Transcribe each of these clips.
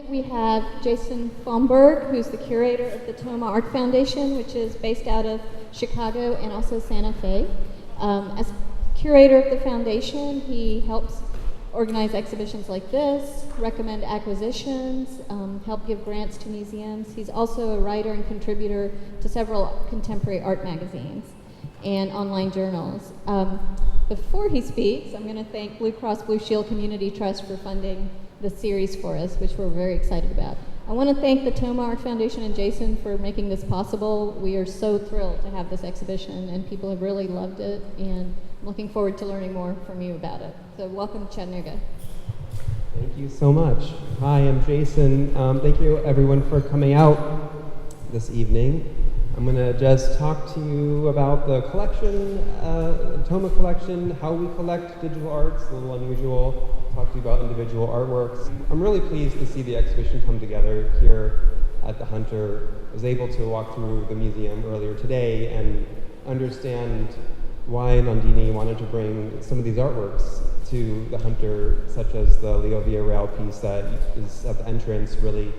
we have Jason Foumberg, who's the curator of the Toma Art Foundation, which is based out of Chicago and also Santa Fe. As curator of the foundation, he helps organize exhibitions like this, recommend acquisitions, help give grants to museums. He's also a writer and contributor to several contemporary art magazines and online journals. Before he speaks, I'm going to thank Blue Cross Blue Shield Community Trust for funding the series for us, which we're very excited about. I want to thank the Toma Art Foundation and Jason for making this possible. We are so thrilled to have this exhibition, and people have really loved it, and I'm looking forward to learning more from you about it. So welcome to Chattanooga. Thank you so much. Hi, I'm Jason. Thank you everyone for coming out this evening. I'm going to just talk to you about the collection, Toma collection, how we collect digital arts, a little unusual, talk to you about individual artworks. I'm really pleased to see the exhibition come together here at the Hunter. I was able to walk through the museum earlier today and understand why Nandini wanted to bring some of these artworks to the Hunter, such as the Leo Villarreal piece that is at the entrance, really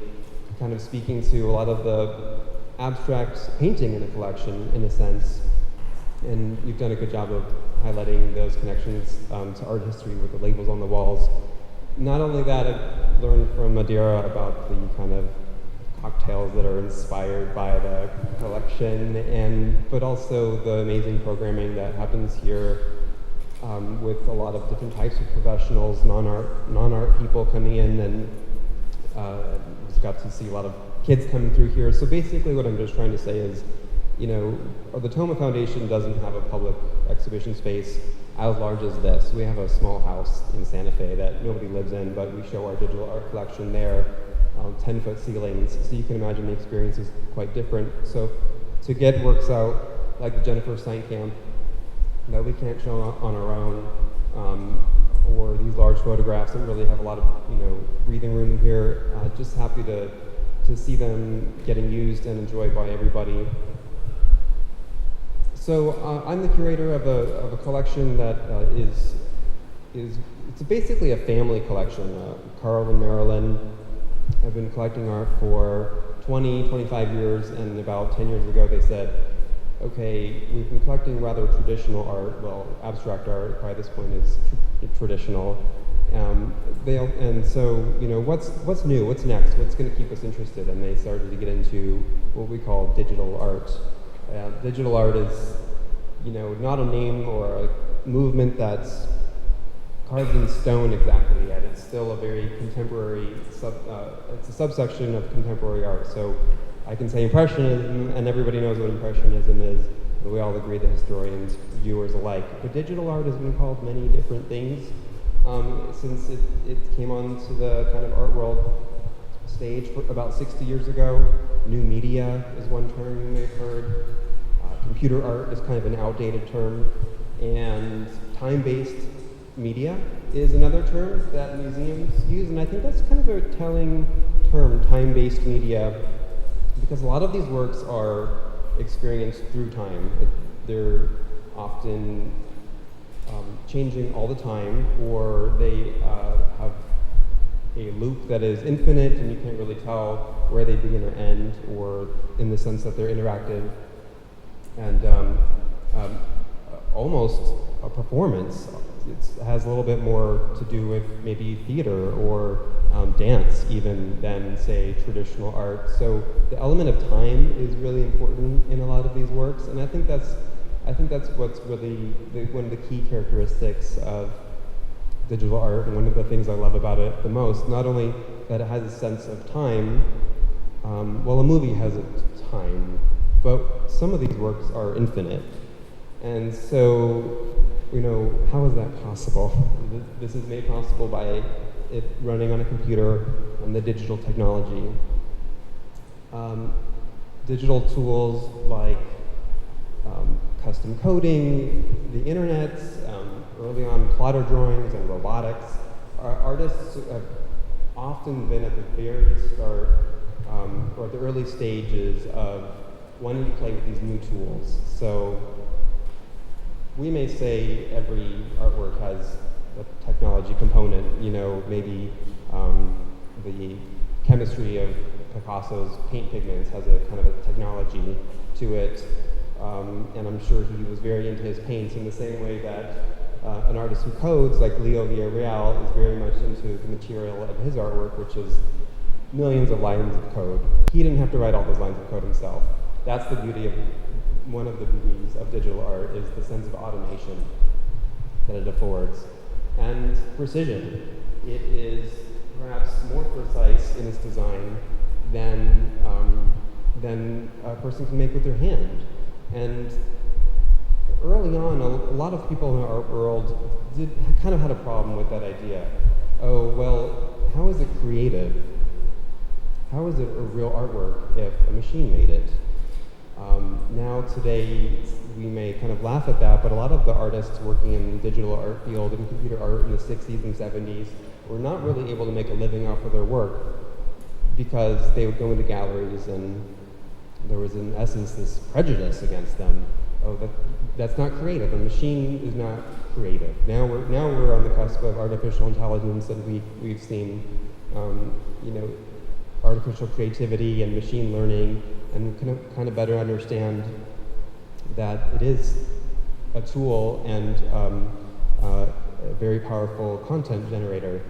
kind of speaking to a lot of the abstract painting in the collection, in a sense. And you've done a good job of highlighting those connections to art history with the labels on the walls. Not only that, I learned from Madeira about the kind of cocktails that are inspired by the collection, but also the amazing programming that happens here with a lot of different types of professionals, non-art people coming in, and just got to see a lot of kids coming through here. So basically what I'm just trying to say is, you know, the Toma Foundation doesn't have a public exhibition space as large as this. We have a small house in Santa Fe that nobody lives in, but we show our digital art collection there, 10-foot ceilings, so you can imagine the experience is quite different. So to get works out like the Jennifer Steinkamp that we can't show on our own, or these large photographs that really have a lot of, you know, breathing room here, just happy to see them getting used and enjoyed by everybody. So I'm the curator of a collection that it's basically a family collection. Carl and Marilyn have been collecting art for 25 years, and about 10 years ago they said, okay, we've been collecting rather traditional art, well, abstract art by this point is traditional. And so, you know, what's new, what's next, what's going to keep us interested? And they started to get into what we call digital art. Digital art is, you know, not a name or a movement that's carved in stone exactly yet. It's still a very contemporary, it's a subsection of contemporary art. So I can say Impressionism, and everybody knows what Impressionism is, but we all agree, the historians, viewers alike. But digital art has been called many different things since it came onto the kind of art world stage about 60 years ago. New media is one term you may have heard. Computer art is kind of an outdated term. And time-based media is another term that museums use, and I think that's kind of a telling term, time-based media, because a lot of these works are experienced through time. They're often changing all the time, or they have a loop that is infinite and you can't really tell where they begin or end, or in the sense that they're interactive and almost a performance. It has a little bit more to do with maybe theater or dance even than, say, traditional art. So the element of time is really important in a lot of these works, and I think that's what's really one of the key characteristics of digital art, and one of the things I love about it the most. Not only that it has a sense of time, well, a movie has a time, but some of these works are infinite. And so, you know, how is that possible? This is made possible by it running on a computer and the digital technology. Digital tools like custom coding, the internet, early on plotter drawings and robotics. Our artists have often been at the very start or at the early stages of wanting to play with these new tools. So we may say every artwork has a technology component, you know, maybe the chemistry of Picasso's paint pigments has a kind of a technology to it, and I'm sure he was very into his paints in the same way that an artist who codes, like Leo Villarreal, is very much into the material of his artwork, which is millions of lines of code. He didn't have to write all those lines of code himself. That's the beauty of, one of the beauties of digital art is the sense of automation that it affords. And precision. It is perhaps more precise in its design than a person can make with their hand. And early on, a lot of people in the art world kind of had a problem with that idea. Oh, well, how is it creative? How is it a real artwork if a machine made it? Now today, we may kind of laugh at that, but a lot of the artists working in the digital art field and computer art in the 60s and 70s were not really able to make a living off of their work because they would go into galleries and there was in essence this prejudice against them. Oh, that's not creative. A machine is not creative. Now we're on the cusp of artificial intelligence, and we've seen artificial creativity and machine learning, and kind of better understand that it is a tool and a very powerful content generator.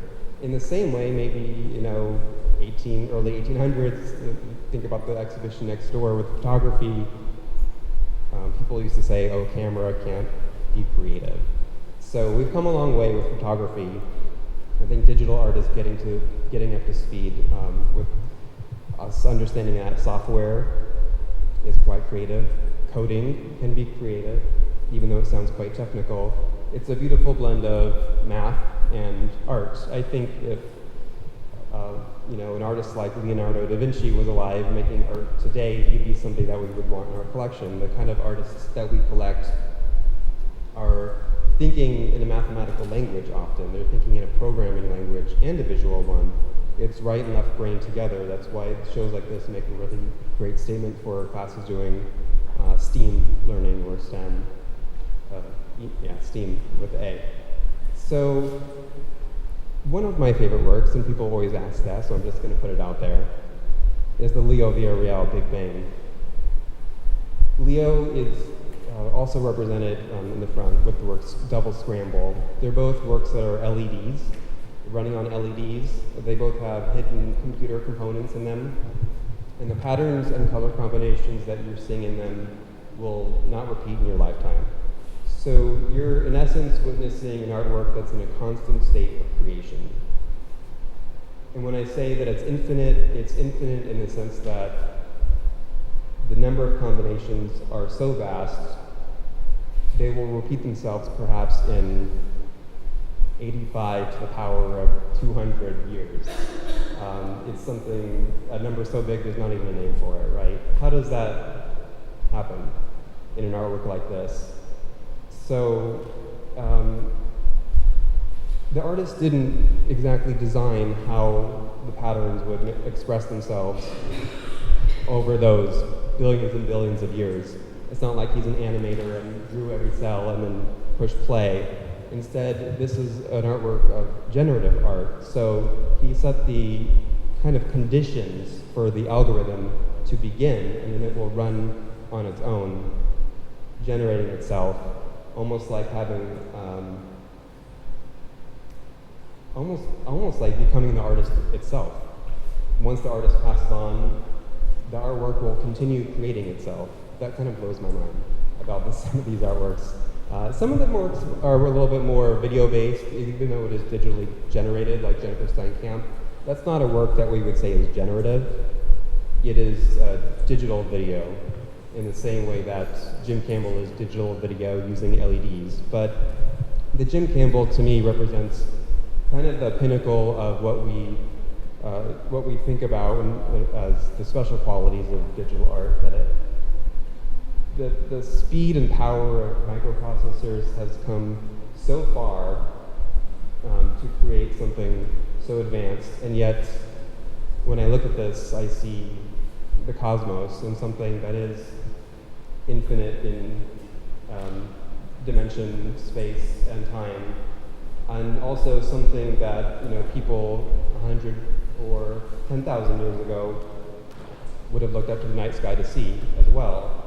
In the same way, maybe early 1800s. Think about the exhibition next door with photography. People used to say, "Oh, camera can't be creative." So we've come a long way with photography. I think digital art is getting up to speed with us understanding that software is quite creative. Coding can be creative, even though it sounds quite technical. It's a beautiful blend of math and art. I think if an artist like Leonardo da Vinci was alive making art today, he'd be somebody that we would want in our collection. The kind of artists that we collect are thinking in a mathematical language often. They're thinking in a programming language and a visual one. It's right and left brain together. That's why shows like this make a really great statement for classes doing STEAM learning or STEM. STEAM with A. So one of my favorite works, and people always ask that, so I'm just going to put it out there, is the Leo Villarreal Big Bang. Leo is also represented in the front with the works Double Scramble. They're both works that are LEDs, running on LEDs. They both have hidden computer components in them, and the patterns and color combinations that you're seeing in them will not repeat in your lifetime. So you're, in essence, witnessing an artwork that's in a constant state of creation. And when I say that it's infinite in the sense that the number of combinations are so vast, they will repeat themselves perhaps in 85 to the power of 200 years. It's something, a number so big there's not even a name for it, right? How does that happen in an artwork like this? So the artist didn't exactly design how the patterns would express themselves over those billions and billions of years. It's not like he's an animator and drew every cell and then pushed play. Instead, this is an artwork of generative art. So he set the kind of conditions for the algorithm to begin, and then it will run on its own, generating itself, almost like having, almost like becoming the artist itself. Once the artist passes on, the artwork will continue creating itself. That kind of blows my mind about some of these artworks. Some of the works are a little bit more video-based, even though it is digitally generated, like Jennifer Steinkamp. That's not a work that we would say is generative. It is digital video in the same way that Jim Campbell is digital video using LEDs. But the Jim Campbell, to me, represents kind of the pinnacle of what we think about as the special qualities of digital art. That the speed and power of microprocessors has come so far to create something so advanced, and yet when I look at this, I see the cosmos and something that is infinite in dimension, space, and time, and also something that people 100 or 10,000 years ago would have looked up to the night sky to see as well.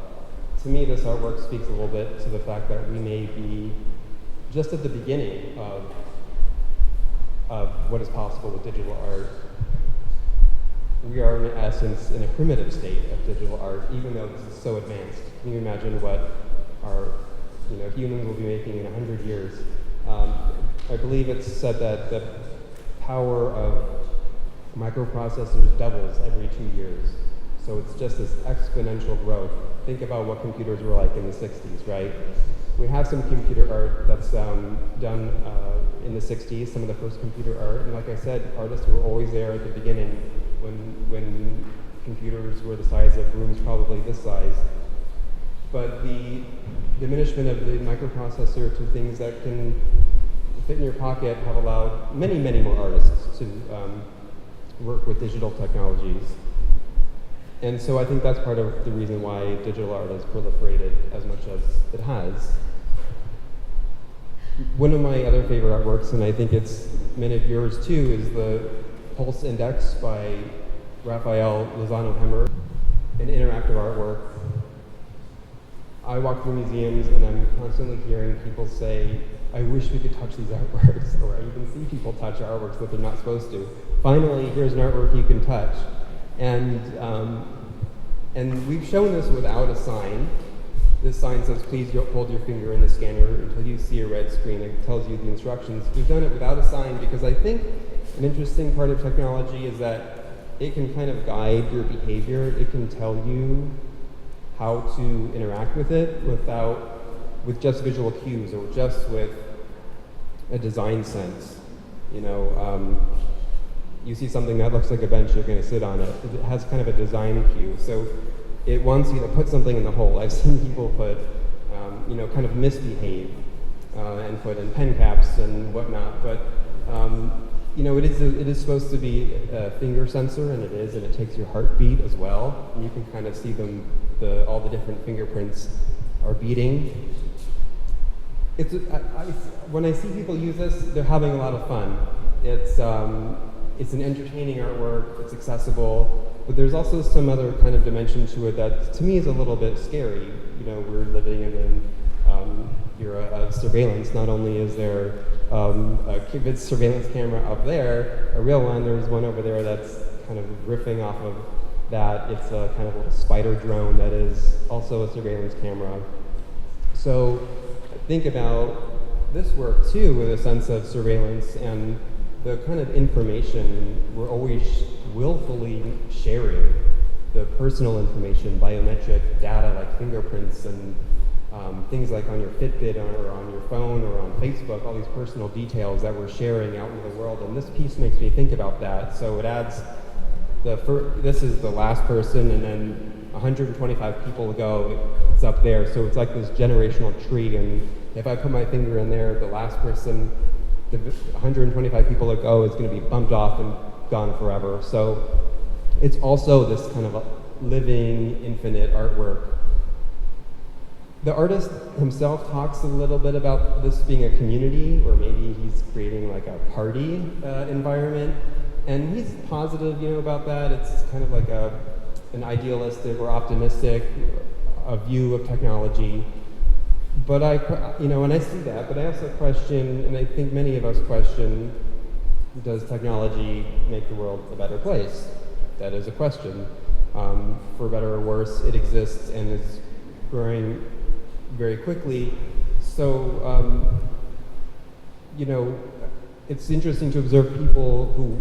To me, this artwork speaks a little bit to the fact that we may be just at the beginning of what is possible with digital art. We are, in essence, in a primitive state of digital art, even though this is so advanced. Can you imagine what our humans will be making in 100 years? I believe it's said that the power of microprocessors doubles every 2 years. So it's just this exponential growth. Think about what computers were like in the 60s, right? We have some computer art that's done in the 60s, some of the first computer art. And like I said, artists were always there at the beginning when computers were the size of rooms probably this size. But the diminishment of the microprocessor to things that can fit in your pocket have allowed many, many more artists to work with digital technologies. And so I think that's part of the reason why digital art has proliferated as much as it has. One of my other favorite artworks, and I think it's many of yours too, is the Pulse Index by Raphael Lozano-Hemmer, an interactive artwork. I walk through museums and I'm constantly hearing people say, I wish we could touch these artworks, or I even see people touch artworks that they're not supposed to. Finally, here's an artwork you can touch. And we've shown this without a sign. This sign says, please hold your finger in the scanner until you see a red screen. It tells you the instructions. We've done it without a sign because I think an interesting part of technology is that it can kind of guide your behavior. It can tell you how to interact with it with just visual cues or just with a design sense. You see something that looks like a bench, you're going to sit on it. It has kind of a design cue. So it wants you to put something in the hole. I've seen people put, kind of misbehave and put in pen caps and whatnot. But, it is supposed to be a finger sensor, and it is, and it takes your heartbeat as well. And you can kind of see all the different fingerprints are beating. When I see people use this, they're having a lot of fun. It's an entertaining artwork, it's accessible, but there's also some other kind of dimension to it that to me is a little bit scary. We're living in an era of surveillance. Not only is there a big surveillance camera up there, a real one, there's one over there that's kind of riffing off of that. It's a kind of a spider drone that is also a surveillance camera. So think about this work too with a sense of surveillance and the kind of information we're always willfully sharing, the personal information, biometric data like fingerprints and things like on your Fitbit or on your phone or on Facebook, all these personal details that we're sharing out into the world. And this piece makes me think about that. So it adds this is the last person, and then 125 people ago, it's up there. So it's like this generational tree. And if I put my finger in there, the last person, the 125 people ago is going to be bumped off and gone forever. So it's also this kind of a living, infinite artwork. The artist himself talks a little bit about this being a community, or maybe he's creating like a party environment. And he's positive, about that. It's kind of like an idealistic or optimistic view of technology. But and I see that, but I also question, and I think many of us question, does technology make the world a better place? That is a question. For better or worse, it exists and is growing very quickly. So, it's interesting to observe people who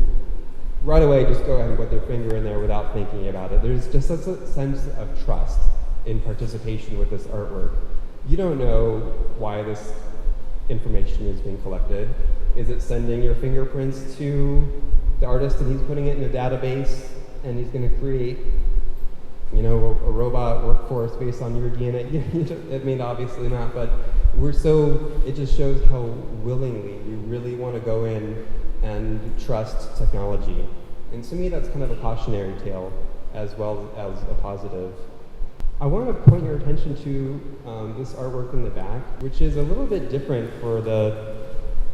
right away just go ahead and put their finger in there without thinking about it. There's just such a sense of trust in participation with this artwork. You don't know why this information is being collected. Is it sending your fingerprints to the artist and he's putting it in a database and he's going to create, a robot workforce based on your DNA? I mean, obviously not, but it just shows how willingly we really want to go in and trust technology. And to me, that's kind of a cautionary tale as well as a positive. I want to point your attention to this artwork in the back, which is a little bit different for the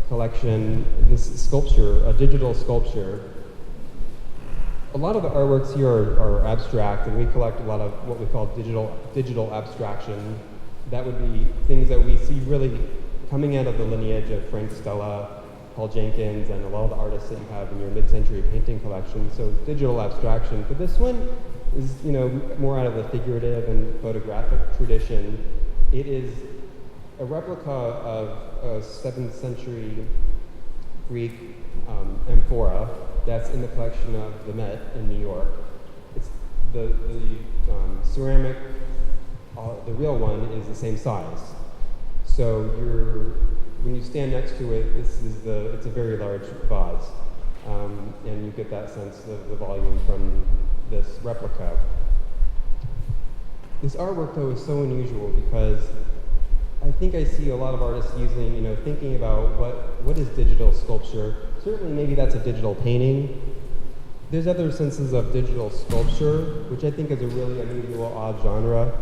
collection, this sculpture, a digital sculpture. a lot of the artworks here are abstract, and we collect a lot of what we call digital abstraction. That would be things that we see really coming out of the lineage of Frank Stella, Paul Jenkins, and a lot of the artists that you have in your mid-century painting collection. So digital abstraction. But this one is, more out of the figurative and photographic tradition. It is a replica of a 7th century Greek amphora that's in the collection of the Met in New York. It's the ceramic, the real one is the same size. So when you stand next to it, it's a very large vase, and you get that sense of the volume from this replica. This artwork, though, is so unusual because I think I see a lot of artists using, thinking about what is digital sculpture. Certainly, maybe that's a digital painting. There's other senses of digital sculpture, which I think is a really unusual, odd genre.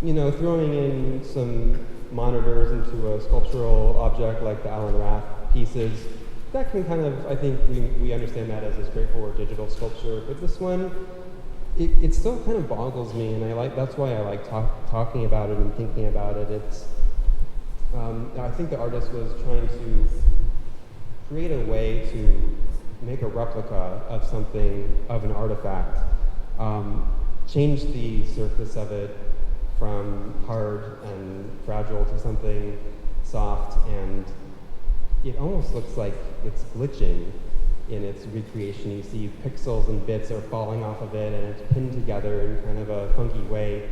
Throwing in some monitors into a sculptural object like the Alan Rath pieces, that can kind of, I think we understand that as a straightforward digital sculpture. But this one, it still kind of boggles me, and that's why I like talking about it and thinking about it. I think the artist was trying to create a way to make a replica of something, of an artifact, change the surface of it from hard and fragile to something soft, and it almost looks like it's glitching in its recreation. You see pixels and bits are falling off of it, and it's pinned together in kind of a funky way.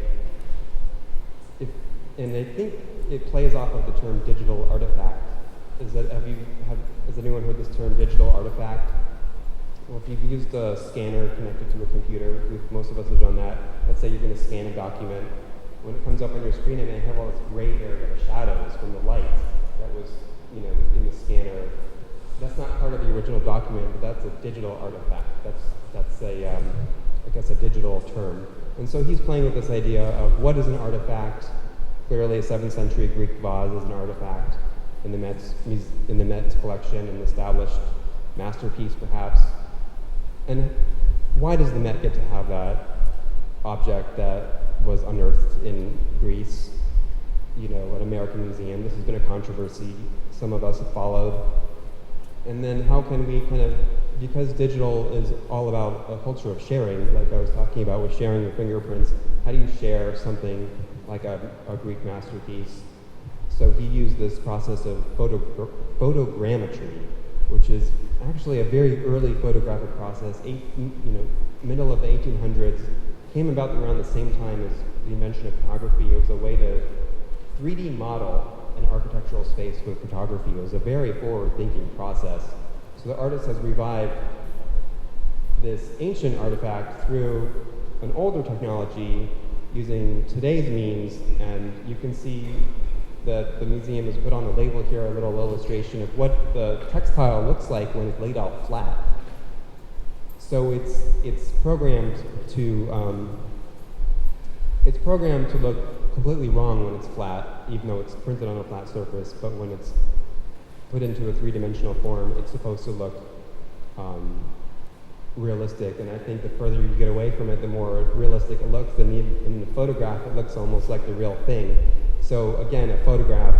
And I think it plays off of the term digital artifact. Has anyone heard this term, digital artifact? Well, if you've used a scanner connected to a computer, most of us have done that. Let's say you're going to scan a document. When it comes up on your screen, it may have all this gray area, the shadows from the light that was, in the scanner. That's not part of the original document, but that's a digital artifact. That's I guess a digital term. And so he's playing with this idea of what is an artifact. Clearly, a 7th century Greek vase is an artifact in the Met's collection, an established masterpiece, perhaps. And why does the Met get to have that object that was unearthed in Greece, an American museum? This has been a controversy some of us have followed. And then how can we because digital is all about a culture of sharing, like I was talking about with sharing your fingerprints, how do you share something like a Greek masterpiece? So he used this process of photogrammetry, which is actually a very early photographic process, middle of the 1800s, came about around the same time as the invention of photography. It was a way to 3D model an architectural space with photography. It was a very forward-thinking process. So the artist has revived this ancient artifact through an older technology using today's means, and you can see that the museum has put on the label here a little illustration of what the textile looks like when it's laid out flat. So it's programmed to look completely wrong when it's flat, even though it's printed on a flat surface. But when it's put into a three-dimensional form, it's supposed to look realistic. And I think the further you get away from it, the more realistic it looks. And in the photograph, it looks almost like the real thing. So again, a photograph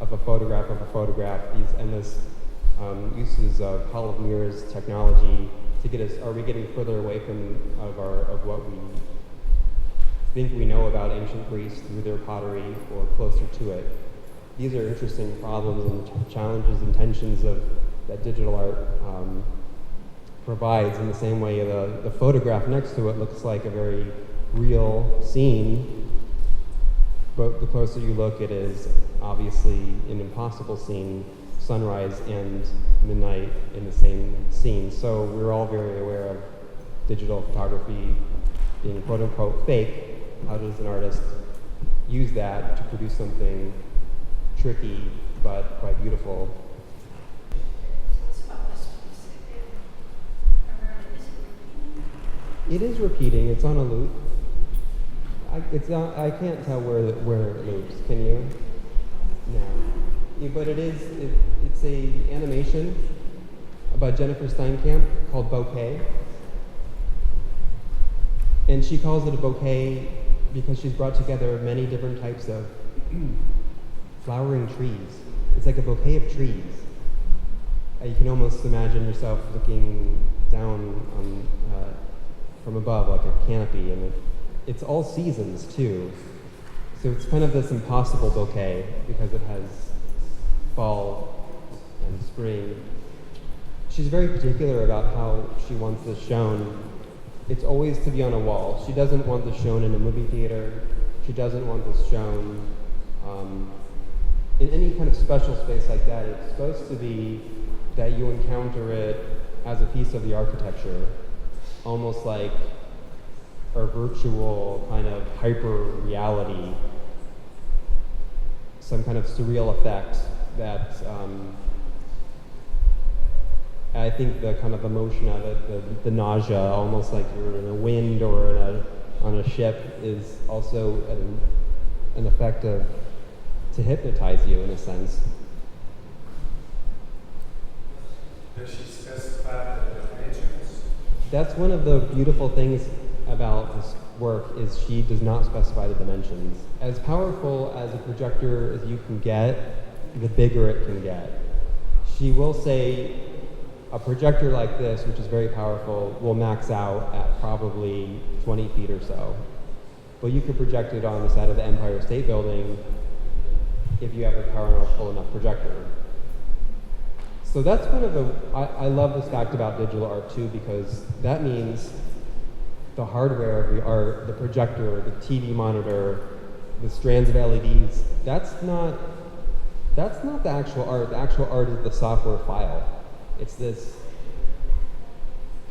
of a photograph of a photograph. These endless uses of Hall of Mirrors technology to get us. Are we getting further away from what we think we know about ancient Greece through their pottery, or closer to it? These are interesting problems and challenges and tensions that digital art provides. In the same way, the photograph next to it looks like a very real scene, but the closer you look, it is obviously an impossible scene, sunrise and midnight in the same scene. So we're all very aware of digital photography being quote-unquote fake. How does an artist use that to produce something tricky but quite beautiful? It is repeating. It's on a loop. I can't tell where it loops. Can you? No. Yeah, but it's a animation by Jennifer Steinkamp called Bouquet. And she calls it a bouquet because she's brought together many different types of flowering trees. It's like a bouquet of trees. You can almost imagine yourself looking down on, from above like a canopy, and it's all seasons too. So it's kind of this impossible bouquet because it has fall and spring. She's very particular about how she wants this shown. It's always to be on a wall. She doesn't want this shown in a movie theater. She doesn't want this shown in any kind of special space like that. It's supposed to be that you encounter it as a piece of the architecture, almost like a virtual kind of hyper reality, some kind of surreal effect that I think the kind of emotion of it, the nausea, almost like you're in a wind or on a ship, is also an effect of to hypnotize you in a sense. Does she specify the dimensions? That's one of the beautiful things about this work is she does not specify the dimensions. As powerful as a projector as you can get, the bigger it can get. She will say a projector like this, which is very powerful, will max out at probably 20 feet or so. But you could project it on the side of the Empire State Building if you have a powerful enough projector. So that's kind of I love this fact about digital art too, because that means the hardware of the art, the projector, the TV monitor, the strands of LEDs, that's not the actual art. The actual art is the software file. It's this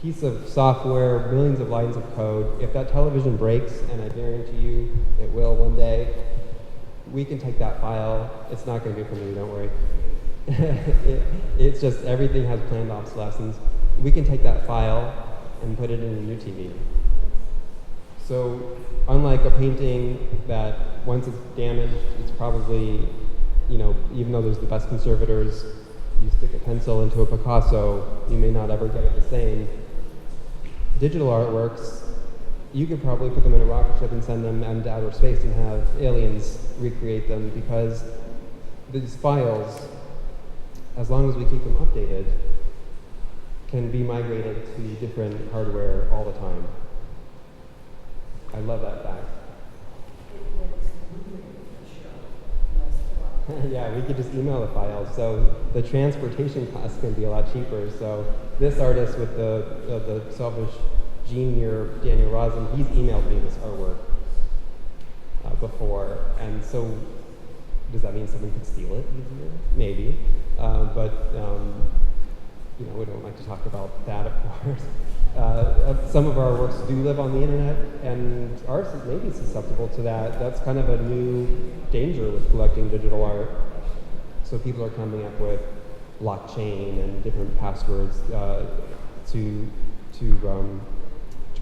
piece of software, millions of lines of code. If that television breaks, and I guarantee you it will one day, we can take that file. It's not going to do it for me, don't worry. It's just everything has planned obsolescence. We can take that file and put it in a new TV. So unlike a painting that once it's damaged, it's probably, even though there's the best conservators, you stick a pencil into a Picasso, you may not ever get it the same. Digital artworks, you could probably put them in a rocket ship and send them into outer space and have aliens recreate them, because these files, as long as we keep them updated, can be migrated to different hardware all the time. I love that fact. Yeah, we could just email the files. So the transportation costs can be a lot cheaper. So this artist with the selfish genius, Daniel Rosen, he's emailed me this artwork before. And so does that mean someone could steal it easier? Maybe. But we don't like to talk about that, of course. Some of our works do live on the internet, and ours is maybe susceptible to that. That's kind of a new danger with collecting digital art. So people are coming up with blockchain and different passwords to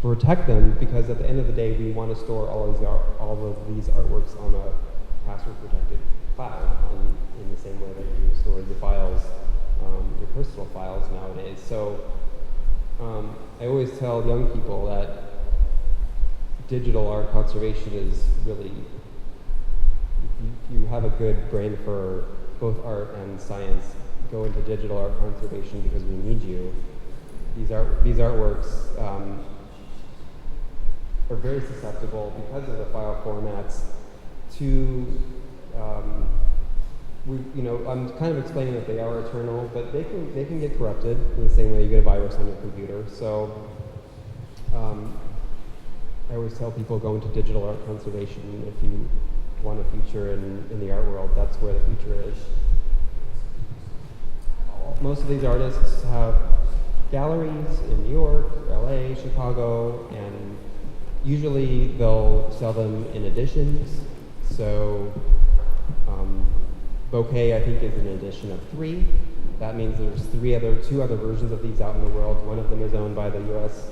protect them, because at the end of the day, we want to store all of these artworks on a password-protected file, in the same way that you store your files, your personal files nowadays. So I always tell young people that digital art conservation is really, if you have a good brain for both art and science, go into digital art conservation, because we need you. These artworks are very susceptible, because of the file formats, to I'm kind of explaining that they are eternal, but they can get corrupted in the same way you get a virus on your computer. So I always tell people, go into digital art conservation if you want a future in the art world. That's where the future is. Most of these artists have galleries in New York, LA, Chicago, and usually they'll sell them in editions. So Bouquet, I think, is an edition of 3. That means there's 2 other versions of these out in the world. One of them is owned by the U.S.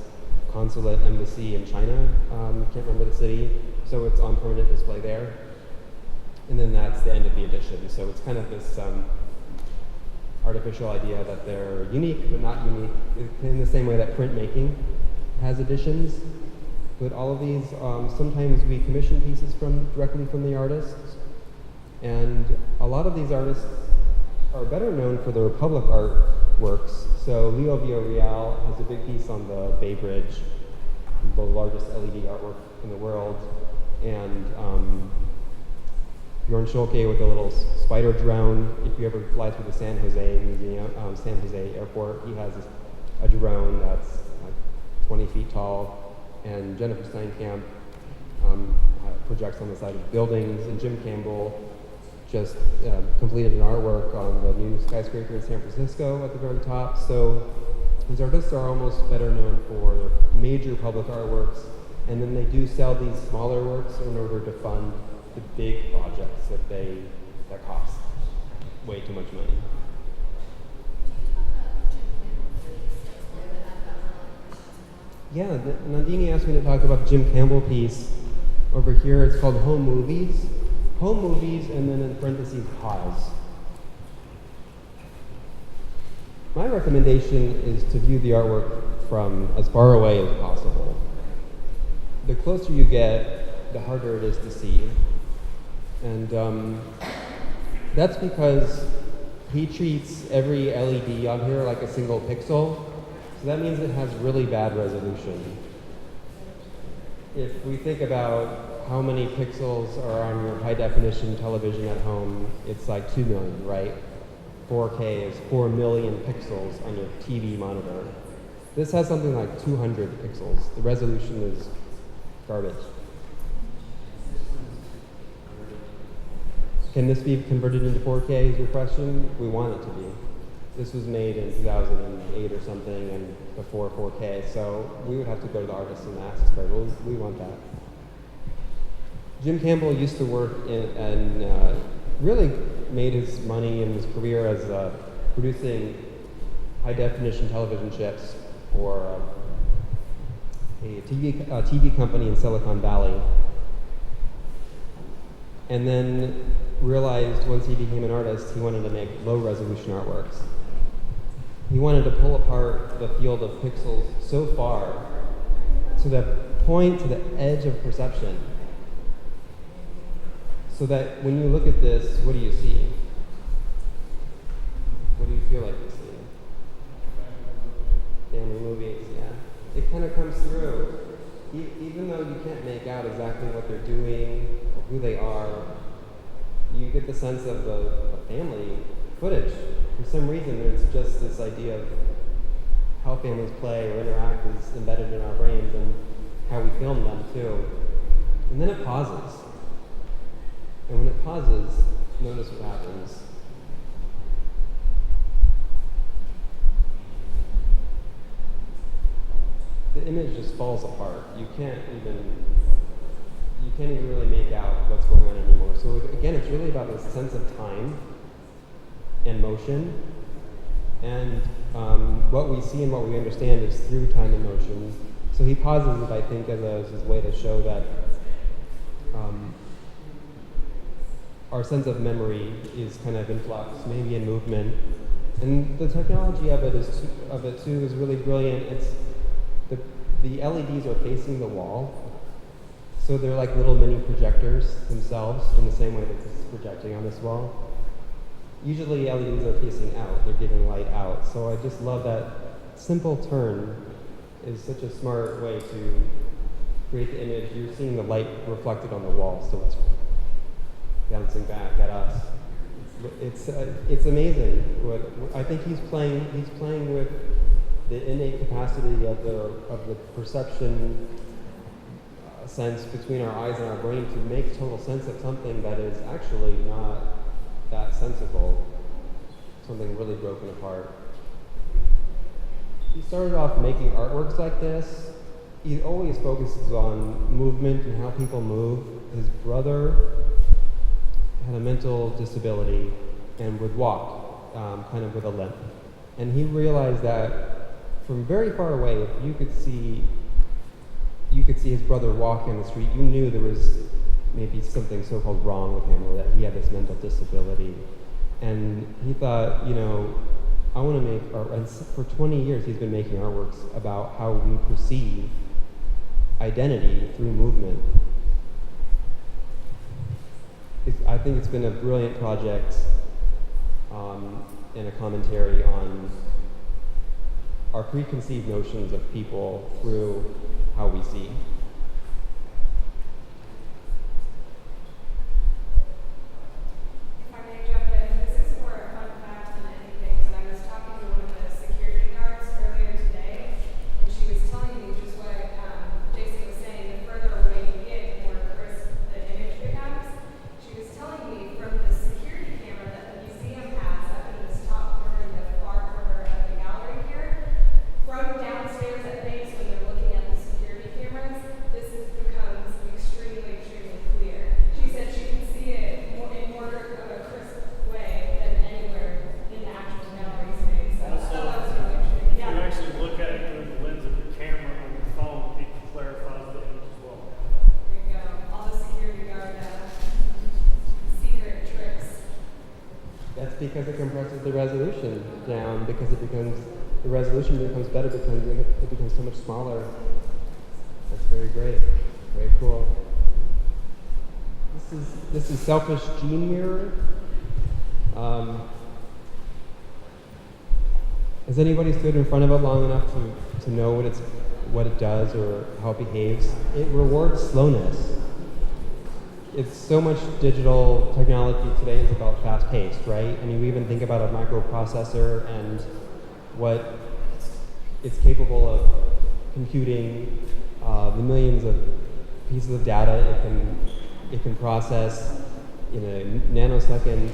Consulate Embassy in China. Can't remember the city, so it's on permanent display there. And then that's the end of the edition. So it's kind of this artificial idea that they're unique, but not unique, in the same way that printmaking has editions. But all of these, sometimes we commission pieces directly from the artists, and a lot of these artists are better known for their public art works. So Leo Villarreal has a big piece on the Bay Bridge, the largest LED artwork in the world, and Bjorn Scholke with a little spider drone. If you ever fly through the San Jose Museum, San Jose Airport, he has a drone that's like 20 feet tall, and Jennifer Steinkamp projects on the side of buildings, and Jim Campbell just completed an artwork on the new skyscraper in San Francisco at the very top. So these artists are almost better known for their major public artworks, and then they do sell these smaller works in order to fund the big projects that cost way too much money. Yeah, Nandini asked me to talk about the Jim Campbell piece over here. It's called Home Movies. Home Movies, and then in parentheses, pause. My recommendation is to view the artwork from as far away as possible. The closer you get, the harder it is to see. And that's because he treats every LED on here like a single pixel. So that means it has really bad resolution. If we think about how many pixels are on your high definition television at home, it's like 2 million, right? 4K is 4 million pixels on your TV monitor. This has something like 200 pixels. The resolution is garbage. Can this be converted into 4K is your question? We want it to be. This was made in 2008 or something and before 4K, so we would have to go to the artist and ask, but we want that. Jim Campbell used to work and really made his money in his career as producing high-definition television chips for a TV company in Silicon Valley. And then realized once he became an artist, he wanted to make low-resolution artworks. He wanted to pull apart the field of pixels so far to the point, to the edge of perception, so that when you look at this, what do you see? What do you feel like you see? Family movies, yeah. It kind of comes through. Even though you can't make out exactly what they're doing or who they are, you get the sense of the family footage. For some reason, there's just this idea of how families play or interact is embedded in our brains, and how we film them too. And then it pauses. And when it pauses, notice what happens. The image just falls apart. You can't even really make out what's going on anymore. So again, it's really about this sense of time and motion. And what we see and what we understand is through time and motion. So he pauses it, I think, as his way to show that our sense of memory is kind of in flux, maybe in movement. And the technology of it too is really brilliant. It's the LEDs are facing the wall, so they're like little mini projectors themselves in the same way that this is projecting on this wall. Usually LEDs are facing out, they're giving light out. So I just love that simple turn is such a smart way to create the image. You're seeing the light reflected on the wall, so it's bouncing back at us. It's amazing. I think he's playing with the innate capacity of the perception sense between our eyes and our brain to make total sense of something that is actually not that sensible, something really broken apart. He started off making artworks like this. He always focuses on movement and how people move. His brother had a mental disability and would walk kind of with a limp. And he realized that from very far away, if you could see his brother walk in the street, you knew there was maybe something so-called wrong with him, or that he had this mental disability. And he thought, I want to make art. And for 20 years, he's been making artworks about how we perceive identity through movement. I think it's been a brilliant project and a commentary on our preconceived notions of people through how we see. If I may jump in, this is more a fun fact than anything, but I was talking to one of the security guards earlier today, and she was telling me just what Jason was saying, the further away you get, the more crisp the image becomes. She was telling me from the security camera that the museum has up in this top corner, in the far corner of the gallery here, from downstairs at base when they're looking at the security cameras, becomes extremely, extremely clear. She said she can see it in more of a crisp way than anywhere in the actual gallery space. So Also, that was really interesting. if you Yeah. actually look at it through the lens of your camera on your phone, it clarifies the image as well. There you go. All the security guard secret tricks. That's because it compresses the resolution down, because the resolution becomes better because it becomes so much smaller. That's very great, very cool. This is Selfish Gene Mirror. Has anybody stood in front of it long enough to know what it does or how it behaves? It rewards slowness. It's so much digital technology today is about fast paced, right? I mean, we even think about a microprocessor and what it's capable of computing, the millions of pieces of data it can process in a nanosecond.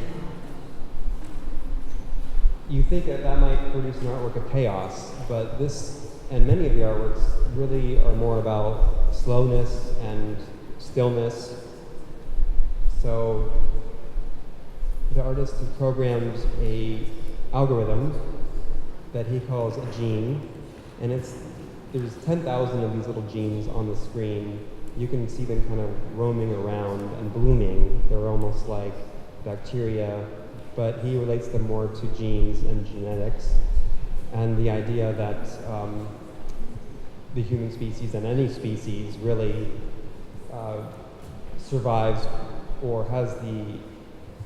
You think that might produce an artwork of chaos, but this and many of the artworks really are more about slowness and stillness. So the artist has programmed a algorithm that he calls a gene, and there's 10,000 of these little genes on the screen. You can see them kind of roaming around and blooming. They're almost like bacteria, but he relates them more to genes and genetics, and the idea that the human species and any species really survives or has the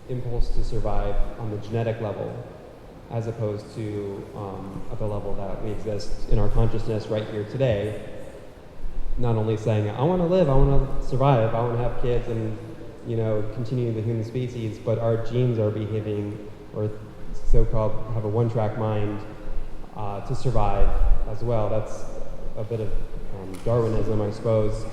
impulse to survive on the genetic level, as opposed to at the level that we exist in our consciousness right here today. Not only saying, I want to live, I want to survive, I want to have kids and continue the human species, but our genes are behaving, or so-called have a one-track mind to survive as well. That's a bit of Darwinism, I suppose.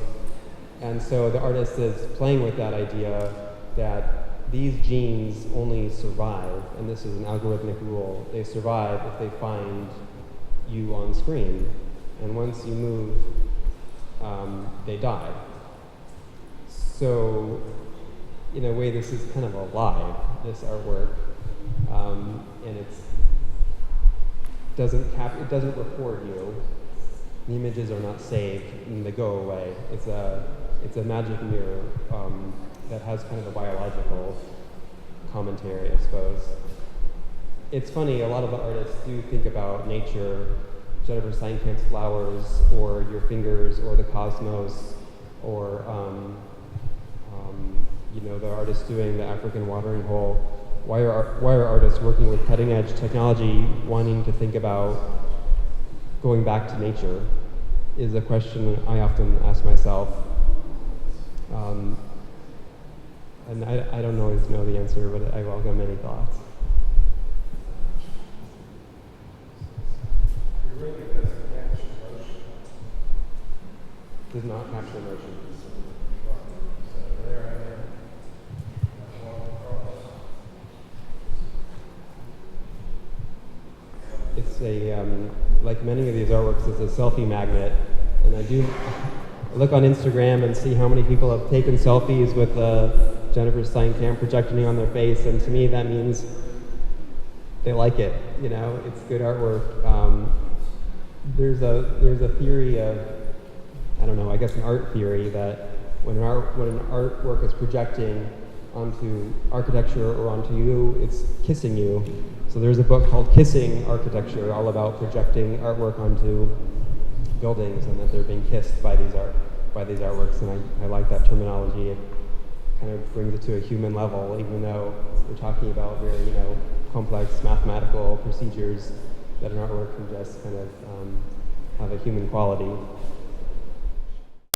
And so the artist is playing with that idea that these genes only survive, and this is an algorithmic rule, they survive if they find you on screen. And once you move, they die. So in a way, this is kind of alive, this artwork, and it doesn't record you. The images are not saved and they go away. It's a magic mirror that has kind of a biological commentary, I suppose. It's funny, a lot of the artists do think about nature, Jennifer Steinkamp's flowers, or your fingers, or the cosmos, or the artist doing the African watering hole. Why are artists working with cutting edge technology wanting to think about going back to nature is a question I often ask myself. And I don't always know the answer, but I welcome many thoughts. It really doesn't capture motion. Does not capture motion. So there I am. I walk across. It's like many of these artworks, it's a selfie magnet, and I look on Instagram and see how many people have taken selfies with Jennifer Steinkamp projecting on their face, and to me that means they like it. It's good artwork. There's a theory of, I don't know, I guess an art theory that when an artwork is projecting onto architecture or onto you, it's kissing you. So there's a book called Kissing Architecture, all about projecting artwork onto buildings and that they're being kissed by these by these artworks, and I like that terminology. It kind of brings it to a human level, even though we're talking about very, complex mathematical procedures, that an artwork can just kind of have a human quality.